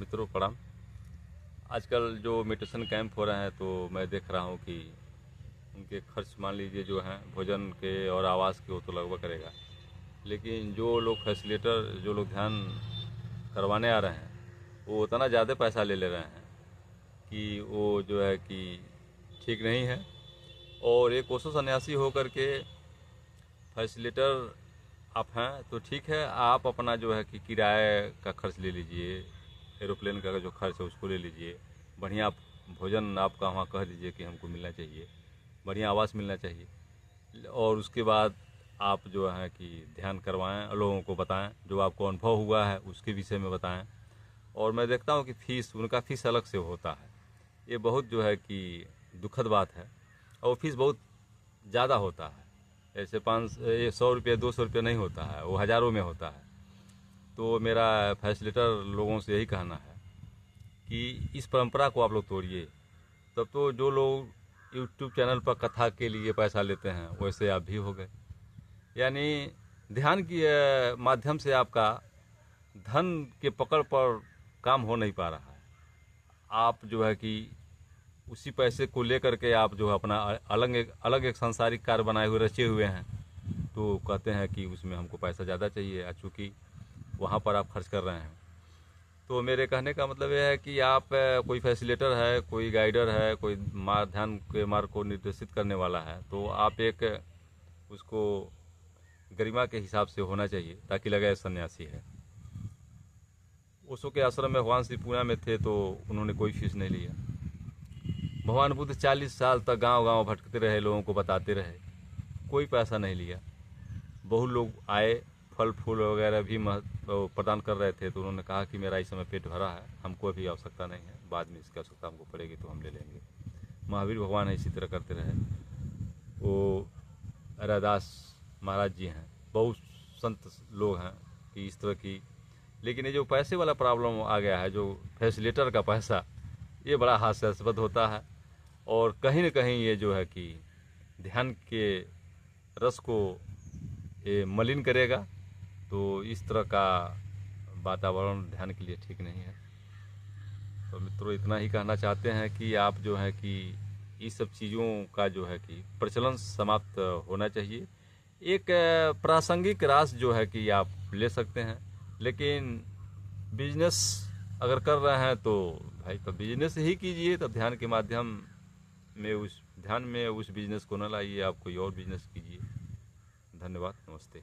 मित्रों प्रणाम। आजकल जो मेडिटेशन कैंप हो रहे हैं तो मैं देख रहा हूँ कि उनके खर्च मान लीजिए जो हैं भोजन के और आवास के वो तो लगभग करेगा, लेकिन जो लोग फैसिलिटेटर जो लोग ध्यान करवाने आ रहे हैं वो उतना ज़्यादा पैसा ले ले रहे हैं कि वो जो है कि ठीक नहीं है। और एक ओशो सन्यासी होकर के फैसिलिटेटर आप हैं तो ठीक है, आप अपना जो है कि किराए का खर्च ले लीजिए, एरोप्लेन का जो खर्च है उसको ले लीजिए, बढ़िया भोजन आपका वहाँ कह दीजिए कि हमको मिलना चाहिए, बढ़िया आवास मिलना चाहिए। और उसके बाद आप जो है कि ध्यान करवाएं, लोगों को बताएं, जो आपको अनुभव हुआ है उसके विषय में बताएं। और मैं देखता हूँ कि उनका फ़ीस अलग से होता है। ये बहुत जो है कि दुखद बात है, और फीस बहुत ज़्यादा होता है। ऐसे 100 रुपये 200 रुपये नहीं होता है, वो हज़ारों में होता है। तो मेरा फैसिलिटर लोगों से यही कहना है कि इस परंपरा को आप लोग तोड़िए। तब तो जो लोग यूट्यूब चैनल पर कथा के लिए पैसा लेते हैं वैसे आप भी हो गए। यानी ध्यान की माध्यम से आपका धन के पकड़ पर काम हो नहीं पा रहा है। आप जो है कि उसी पैसे को लेकर के आप जो है अपना अलग एक सांसारिक कार्य बनाए हुए रचे हुए हैं, तो कहते हैं कि उसमें हमको पैसा ज़्यादा चाहिए, चूँकि वहाँ पर आप खर्च कर रहे हैं। तो मेरे कहने का मतलब यह है कि आप कोई फैसिलिटेटर है, कोई गाइडर है, कोई ध्यान के मार्ग को निर्देशित करने वाला है, तो आप एक उसको गरिमा के हिसाब से होना चाहिए ताकि लगे सन्यासी है। ओशो के आश्रम में भगवान श्री पूना में थे तो उन्होंने कोई फीस नहीं लिया। भगवान बुद्ध 40 साल तक गांव गांव भटकते रहे, लोगों को बताते रहे, कोई पैसा नहीं लिया। बहुत लोग आए, फल फूल वगैरह भी प्रदान कर रहे थे, तो उन्होंने कहा कि मेरा इस समय पेट भरा है, हमको अभी आवश्यकता नहीं है, बाद में इसकी आवश्यकता हमको पड़ेगी तो हम ले लेंगे। महावीर भगवान है इसी तरह करते रहे। वो रैदास महाराज जी हैं, बहुत संत लोग हैं कि इस तरह की। लेकिन ये जो पैसे वाला प्रॉब्लम आ गया है, जो फैसिलिटेटर का पैसा, ये बड़ा हास्यास्पद होता है। और कहीं न कहीं ये जो है कि ध्यान के रस को ये मलिन करेगा। तो इस तरह का वातावरण ध्यान के लिए ठीक नहीं है। तो मित्रों इतना ही कहना चाहते हैं कि आप जो है कि इस सब चीज़ों का जो है कि प्रचलन समाप्त होना चाहिए। एक प्रासंगिक रास जो है कि आप ले सकते हैं, लेकिन बिजनेस अगर कर रहे हैं तो भाई तो बिजनेस ही कीजिए। तब ध्यान के माध्यम में उस बिजनेस को न लाइए, आप कोई और बिजनेस कीजिए। धन्यवाद, नमस्ते।